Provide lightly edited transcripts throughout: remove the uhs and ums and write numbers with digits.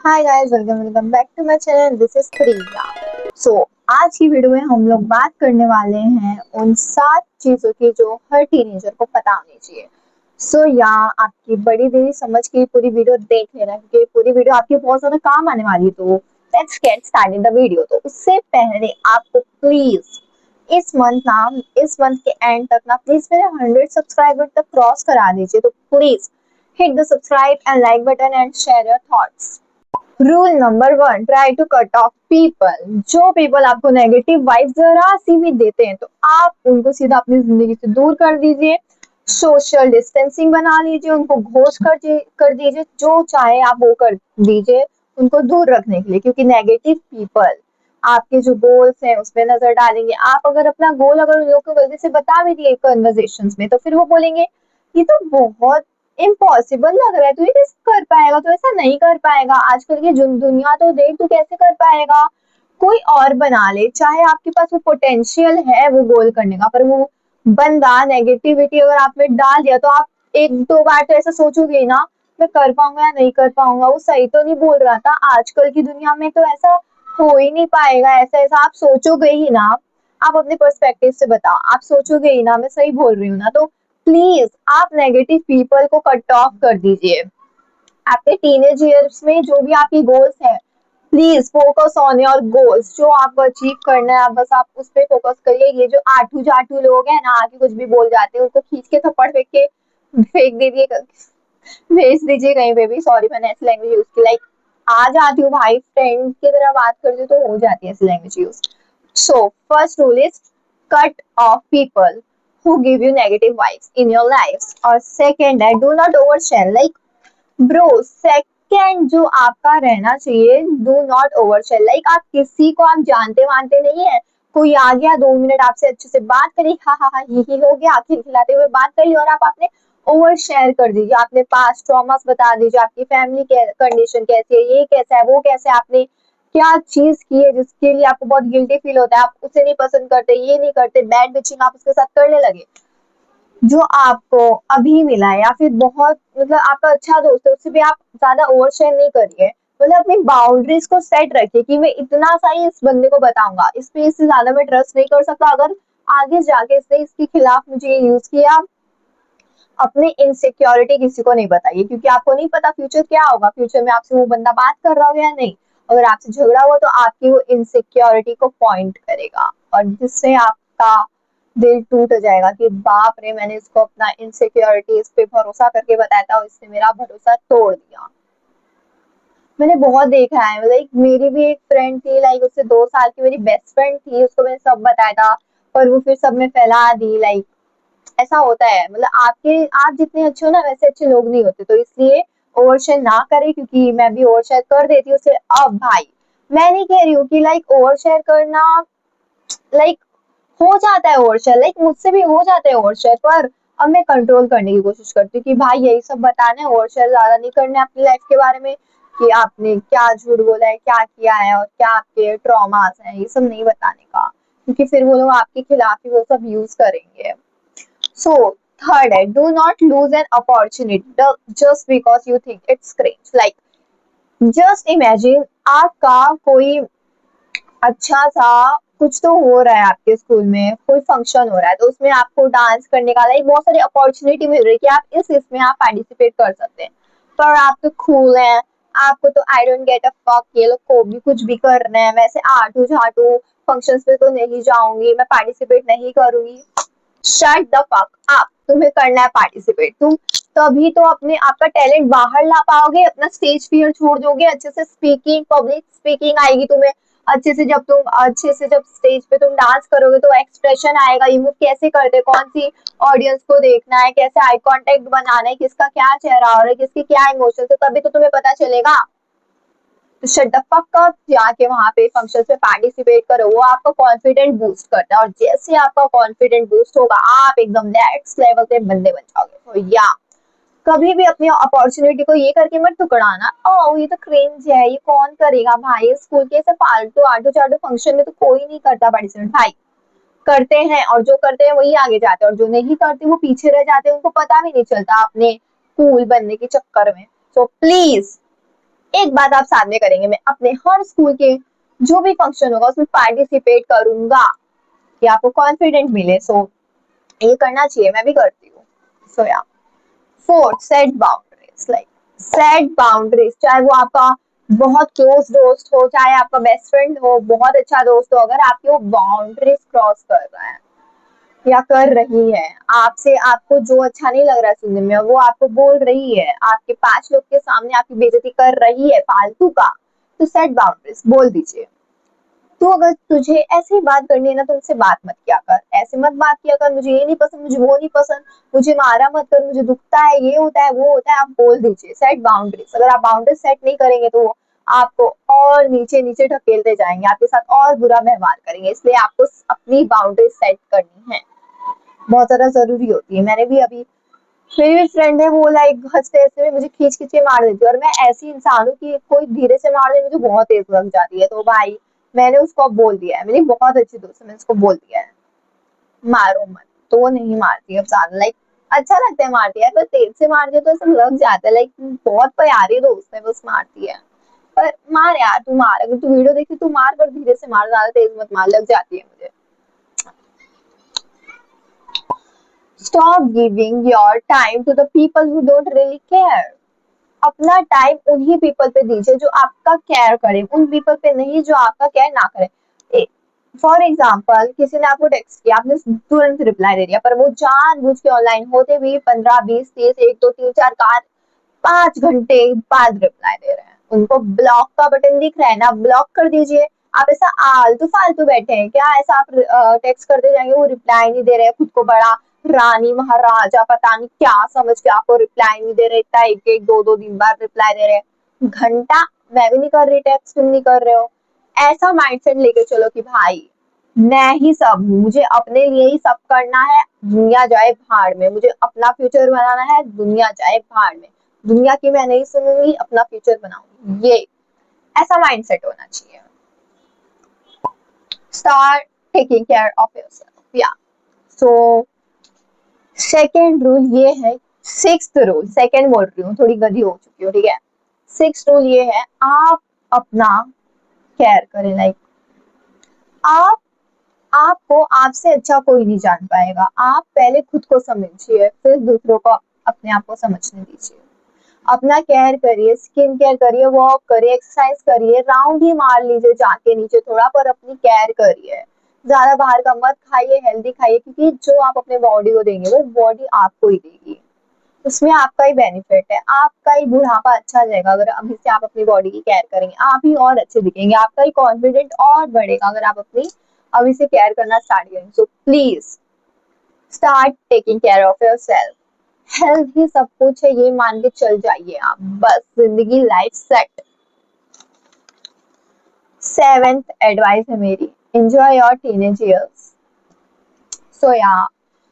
Hi guys, welcome back to my channel. This is Priya. So आज की video में हम लोग बात करने वाले हैं उन 7 चीजों की जो हर टीनेजर को पता होनी चाहिए। आपकी बड़ी देरी समझ के पूरी वीडियो देख लेना, क्योंकि पूरी वीडियो आपके बहुत ज्यादा काम आने वाली है। तो let's get started the video. तो उससे पहले आपको प्लीज इस मंथ के एंड तक ना प्लीज मेरे 100 सब्सक्राइबर तक क्रॉस करा दीजिए। तो please hit the subscribe and like button and share your thoughts. Rule number 1, try to cut off people. जो पीपल आपको नेगेटिव वाइब जरा सी भी देते हैं तो आप उनको सीधा अपनी जिंदगी से दूर कर दीजिए। सोशल डिस्टेंसिंग बना लीजिए, उनको घोष कर दीजिए, जो चाहे आप वो कर दीजिए उनको दूर रखने के लिए, क्योंकि नेगेटिव पीपल आपके जो गोल्स हैं उसमें नजर डालेंगे। आप अगर अपना गोल अगर उन लोगों को गलती से बता भी दिए कन्वर्सेशंस में, तो फिर वो बोलेंगे ये तो बहुत इम्पॉसिबल लग रहा है, तू ये कैसे कर पाएगा, तो ऐसा नहीं कर पाएगा, आजकल की दुनिया तो देख, तू कैसे कर पाएगा, कोई और बना ले। चाहे आपके पास वो पोटेंशियल है वो गोल करने का, पर वो बंदा नेगेटिविटी अगर आप में डाल दिया तो आप एक दो बार तो ऐसा सोचोगे ही ना, मैं कर पाऊंगा या नहीं कर पाऊंगा, वो सही तो नहीं बोल रहा था। आजकल की दुनिया में तो ऐसा हो ही नहीं पाएगा, ऐसा ऐसा आप सोचोगे ही ना। आप अपने पर्सपेक्टिव से बताओ, आप सोचोगे ही ना मैं सही बोल रही हूँ ना। तो प्लीज आप नेगेटिव पीपल को कट ऑफ कर दीजिए। आपके टीनेज ईयर्स में जो भी आपकी गोल्स है, please focus on your goals. जो आपको अचीव करना है बस आप उस पर फोकस करिए। ये जो आठू जाटू लोग हैं ना, आके कुछ भी बोल जाते हैं, उनको खींच के थप्पड़ फेंक दीजिए, भेज दीजिए कहीं पे भी। सॉरी मैंने ऐसी लैंग्वेज यूज की, लाइक आ जाती हूँ भाई, फ्रेंड की तरह बात करती हूँ तो हो जाती है ऐसी language use. So first rule is cut off people who give you negative vibes in your lives, और second है do not overshare। like bro, second जो आपका रहना चाहिए, डू नॉट ओवरशेल। लाइक आप किसी को आप जानते वानते नहीं है, कोई आ गया 2 मिनट आपसे अच्छे से बात करी, हा हा हा ही हो गया, आखिर खिलाते हुए बात कर ली, और आप आपने ओवर शेयर कर दीजिए, आपने पास्ट ट्रॉमास बता दीजिए, आपकी फैमिली कंडीशन कैसी है, ये कैसा है, वो कैसा है, आपने क्या चीज की है जिसके लिए आपको बहुत गिल्टी फील होता है, आप उसे नहीं पसंद करते, ये नहीं करते, बैड बिचिंग आप उसके साथ करने लगे। जो आपको अभी मिला है या फिर बहुत मतलब आपका अच्छा दोस्त है, उससे भी आप ज्यादा ओवर शेयर नहीं करिए। मतलब अपनी बाउंड्रीज को सेट रखिए कि मैं इतना सा ही इस बंदे को बताऊंगा, इस पे इससे ज्यादा मैं ट्रस्ट नहीं कर सकता। अगर आगे जाके इसने इसके खिलाफ मुझे यूज किया, अपनी इनसिक्योरिटी किसी को नहीं बताइए, क्योंकि आपको नहीं पता फ्यूचर क्या होगा, फ्यूचर में आपसे वो बंदा बात कर रहा होगा या नहीं। अगर आपसे झगड़ा हुआ तो आपकी वो इनसिक्योरिटी को पॉइंट करेगा, और जिससे आपका दिल टूट जाएगा कि बाप रे, मैंने इसको अपना इनसिक्योरिटी इस पे भरोसा करके बताया था और इसने मेरा भरोसा तोड़ दिया। मैंने बहुत देखा है, लाइक मेरी भी एक फ्रेंड थी, लाइक उससे 2 साल की मेरी बेस्ट फ्रेंड थी, उसको मैंने सब बताया था, पर वो फिर सब में फैला दी। लाइक ऐसा होता है, मतलब आपके आप जितने अच्छे हो ना वैसे अच्छे लोग नहीं होते, तो इसलिए ओवर शेयर ना करें, क्योंकि मैं भी ओवर शेयर कर देती हूँ उसे। अब भाई मैं नहीं कह रही हूँ कि लाइक ओवर शेयर करना, लाइक हो जाता है ओवर शेयर, लाइक मुझसे भी हो जाता है ओवर शेयर, पर अब मैं कंट्रोल करने की कोशिश करती हूँ कि भाई यही सब बताना है, ओवर शेयर ज्यादा नहीं करना है अपनी लाइफ के बारे में, कि आपने क्या झूठ बोला है, क्या किया है, और क्या आपके ट्रॉमास हैं, ये सब नहीं बताने का, क्योंकि फिर वो लोग आपके खिलाफ ही वो सब यूज करेंगे। So, third है, do not lose an opportunity just because you think it's cringe. Like, just imagine आपका कोई अच्छा सा कुछ तो हो रहा है आपके स्कूल में, कोई फंक्शन हो रहा है, तो उसमें आपको डांस करने का लाइक बहुत सारी अपॉर्चुनिटी मिल रही है कि आप इसमें आप पार्टिसिपेट कर सकते हैं। पर आप तो कूल हैं, आपको तो I don't get a fuck, ये लोग को भी कुछ भी करना है, वैसे आटू झाटू फंक्शंस पे तो नहीं जाऊंगी, मैं पार्टिसिपेट नहीं करूंगी। शट द फक अप, तुम्हें करना है पार्टिसिपेट, तुम तभी तो अपने आपका टैलेंट बाहर ला पाओगे, अपना स्टेज फियर छोड़ दोगे, अच्छे से स्पीकिंग, पब्लिक स्पीकिंग आएगी तुम्हें अच्छे से जब स्टेज पे तुम डांस करोगे तो एक्सप्रेशन आएगा, ये मूव कैसे करते, कौन सी ऑडियंस को देखना है, कैसे आई कांटेक्ट बनाना है, किसका क्या चेहरा हो रहा है, किसके क्या इमोशंस है, तभी तो तुम्हें पता चलेगा। तो शट द फक अप, जाके वहां पे फंक्शन में पार्टिसिपेट करो, वो आपका कॉन्फिडेंट बूस्ट करता है, और जैसे आपका कॉन्फिडेंट बूस्ट होगा आप एकदम नेक्स्ट लेवल के बंदे बन जाओगे। तो या कभी भी अपनी अपॉर्चुनिटी को ये करके मत टुकड़ाना, ओ ये तो क्रिंज है, ये कौन करेगा भाई, स्कूल के ऐसे फालतू आटू चाटू फंक्शन में तो कोई नहीं करता पार्टिसिपेट। भाई करते हैं, और जो करते हैं वही आगे जाते हैं, और जो नहीं करते वो पीछे रह जाते हैं, उनको पता भी नहीं चलता अपने कूल बनने के चक्कर में। सो प्लीज एक बात आप साथ में करेंगे, मैं अपने हर स्कूल के जो भी फंक्शन होगा उसमें पार्टिसिपेट करूंगा कि आपको कॉन्फिडेंट मिले। सो ये करना चाहिए, मैं भी करती हूँ। सो या fourth, set boundaries. Like set boundaries, चाहे वो आपका बहुत क्लोज दोस्त हो, चाहे आपका बेस्ट फ्रेंड हो, बहुत अच्छा दोस्त हो, अगर आपकी वो बाउंड्रीज क्रॉस कर रहा है या कर रही है आपसे, आपको जो अच्छा नहीं लग रहा है सुनने में, वो आपको बोल रही है, आपके 5 लोग के सामने आपकी बेइज्जती कर रही है फालतू का, तो सेट बाउंड्रीज, बोल दीजिए। तो अगर तुझे ऐसी बात करनी है ना, तो उनसे बात मत किया कर, ऐसे मत बात किया कर, मुझे ये नहीं पसंद, मुझे वो नहीं पसंद, मुझे मारा मत कर, मुझे दुखता है, ये होता है, वो होता है, आप बोल दीजिए। Set boundaries. अगर आप बाउंड्रीज सेट नहीं करेंगे तो वो आपको और नीचे नीचे ढकेलते जाएंगे, आपके साथ और बुरा व्यवहार करेंगे, इसलिए आपको अपनी बाउंड्रीज सेट करनी है, बहुत ज्यादा जरूरी होती है। मैंने भी अभी, मेरी भी फ्रेंड है, वो लाइक हंसते हंसते में मुझे खींच खींच के मार देती है, और मैं ऐसी इंसान हूँ कि कोई धीरे से मार दे मुझे बहुत तेज लग जाती है। तो भाई मैंने उसको अब बोल दिया है, मेरी बहुत अच्छी दोस्त है, मैंने उसको बोल दिया है मारो मत, तो वो नहीं मारती अब ज्यादा। लाइक अच्छा लगता है मारती है, पर तेज से मार दिया तो ऐसा लग जाता है, लाइक बहुत प्यारी दोस्त है, बस मारती है। पर मार यार, तू मार, अगर तू वीडियो देखी तू मार, पर धीरे से मार, ज्यादा तेज मत मार, लग जाती है मुझे। Stop giving your time to the people who don't really care. अपना टाइम उन्हीं पीपल पे दीजिए जो आपका केयर करे, उन पीपल पे नहीं जो आपका केयर ना करे। फॉर एग्जाम्पल, किसी ने आपको टेक्स्ट किया, आपने तुरंत रिप्लाई दे दिया, पर वो जानबूझ के ऑनलाइन होते भी 15 20 30 1 2 3 4 5 घंटे बाद रिप्लाई दे रहे हैं, उनको ब्लॉक का बटन दिख रहा है ना, ब्लॉक कर दीजिए। आप ऐसा आलतू फालतू बैठे हैं क्या? ऐसा आप टेक्स्ट करते जाएंगे, वो रिप्लाई नहीं दे रहे, खुद को बड़ा रानी महाराजा पता नहीं क्या समझ के आपको रिप्लाई नहीं दे रहे, इतना एक एक दो दो दिन बाद रिप्लाई दे रहे, घंटा मैं भी नहीं कर रही टेक्स्ट, तुम नहीं कर रहे हो। ऐसा माइंडसेट लेके चलो कि भाई मैं ही सब हूँ, मुझे अपने लिए ही सब करना है, दुनिया जाए भाड़ में, मुझे अपना फ्यूचर बनाना है, दुनिया जाए भाड़ में, दुनिया की मैं नहीं सुनूंगी, अपना फ्यूचर बनाऊंगी, ये ऐसा माइंडसेट होना चाहिए। Start taking care of yourself. या सो सेकेंड रूल ये है, सिक्स्थ रूल, सेकेंड बोल रही हूँ, थोड़ी गधी हो चुकी हूँ, ठीक है। सिक्स्थ रूल ये है, आप अपना केयर करें। लाइक आप, आपको आपसे अच्छा कोई नहीं जान पाएगा, आप पहले खुद को समझिए, फिर दूसरों को अपने आप को समझने दीजिए। अपना केयर करिए, स्किन केयर करिए, वॉक करिए, एक्सरसाइज करिए, राउंड ही मार लीजिए जाके नीचे थोड़ा, पर अपनी केयर करिए। ज्यादा बाहर का मत खाइए, हेल्दी खाइए, क्योंकि जो आप अपने बॉडी को देंगे वो बॉडी आपको ही देगी, उसमें आपका ही बेनिफिट है, आपका ही बुढ़ापा अच्छा जाएगा अगर अभी से आप अपनी बॉडी की केयर करेंगे, आप ही और अच्छे दिखेंगे, आपका ही कॉन्फिडेंट और बढ़ेगा अगर आप अपनी अभी से केयर करना स्टार्ट करेंगे। So please start taking care of yourself. Health ही सब कुछ है, ये मान के चल जाइए आप, बस जिंदगी लाइफ सेट। सेवेंथ एडवाइस है मेरी, एंजॉय योर टीनेज इयर्स। सो या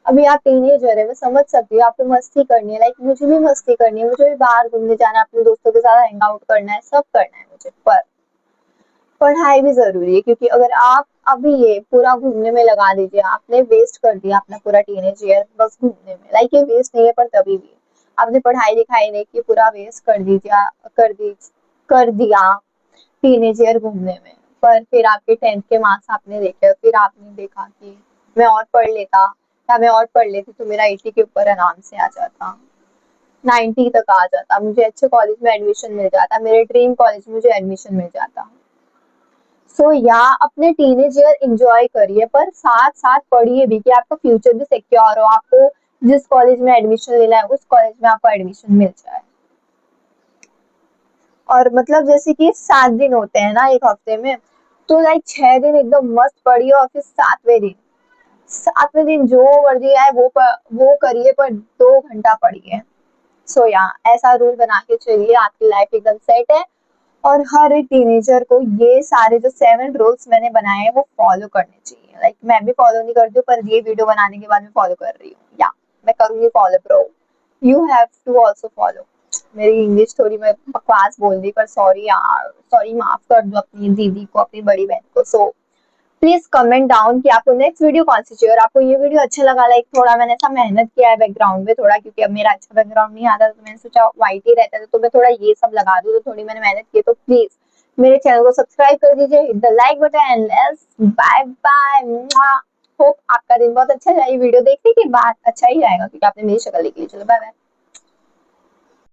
अभी आप टीनेजर है, मैं समझ सकती हूँ, आपको मस्ती करनी है, लाइक मुझे भी मस्ती करनी है, मुझे भी बाहर घूमने जाना है, अपने दोस्तों के साथ हैंग आउट करना है, सब करना है मुझे, पर पढ़ाई भी जरूरी है, क्योंकि अगर आप अभी ये पूरा घूमने में लगा दीजिए, आपने वेस्ट कर दिया अपना पूरा टीनेज ईयर बस घूमने में। लाइक ये वेस्ट नहीं है, पर तभी भी आपने पढ़ाई लिखाई नहीं की, पूरा वेस्ट कर दिया टीनेज ईयर घूमने में। पर फिर आपके 10th के मार्क्स आपने देखे, फिर आपने देखा कि मैं और पढ़ लेता, या मैं और पढ़ लेती तो मेरा 80 के ऊपर आराम से आ जाता, 90 तक आ जाता, मुझे अच्छे कॉलेज में एडमिशन मिल जाता, मेरे ड्रीम कॉलेज में मुझे एडमिशन मिल जाता। सो या अपने टीनेज ईयर एंजॉय करिए, पर साथ साथ पढ़िए भी कि आपका फ्यूचर भी सिक्योर हो, आपको जिस कॉलेज में एडमिशन लेना है उस कॉलेज में आपको एडमिशन मिल जाए। और मतलब जैसे कि 7 दिन होते हैं ना एक हफ्ते में, तो लाइक 6 दिन एकदम मस्त पढ़िए, और फिर सातवें दिन जो मर्जी आए वो करिए, पर 2 घंटा पढ़िए। सो या ऐसा रूल बना के चलिए, आपकी लाइफ एकदम सेट है। और हर एक टीनेजर को ये सारे जो 7 रूल्स मैंने बनाए हैं वो फॉलो करने चाहिए। लाइक मैं भी फॉलो नहीं करती हूँ, पर ये वीडियो बनाने के बाद मैं फॉलो कर रही हूँ, या मैं करूंगी follow bro, you have to also follow. मेरी इंग्लिश थोड़ी मैं बकवास बोल दी, पर सॉरी यार, सॉरी, माफ कर दो अपनी दीदी को, अपनी बड़ी बहन को। सो प्लीज कमेंट डाउन कि आपको नेक्स्ट वीडियो कौन सी चाहिए और आपको ये वीडियो अच्छा लगा। लाइक थोड़ा मैंने ऐसा मेहनत किया है बैकग्राउंड में थोड़ा, क्योंकि अब मेरा अच्छा बैकग्राउंड नहीं आता तो मैंने सोचा व्हाइट ही रहता था, तो मैं थोड़ा ये सब लगा दूं, तो थोड़ी मैंने मेहनत की। तो प्लीज मेरे चैनल को सब्सक्राइब कर दीजिए, hit the like button and let's bye bye. Hope आपका दिन बहुत अच्छा जाए, वीडियो देखने के बाद अच्छा ही जाएगा क्योंकि आपने मेरी शक्ल देखी। चलो बाय बाय।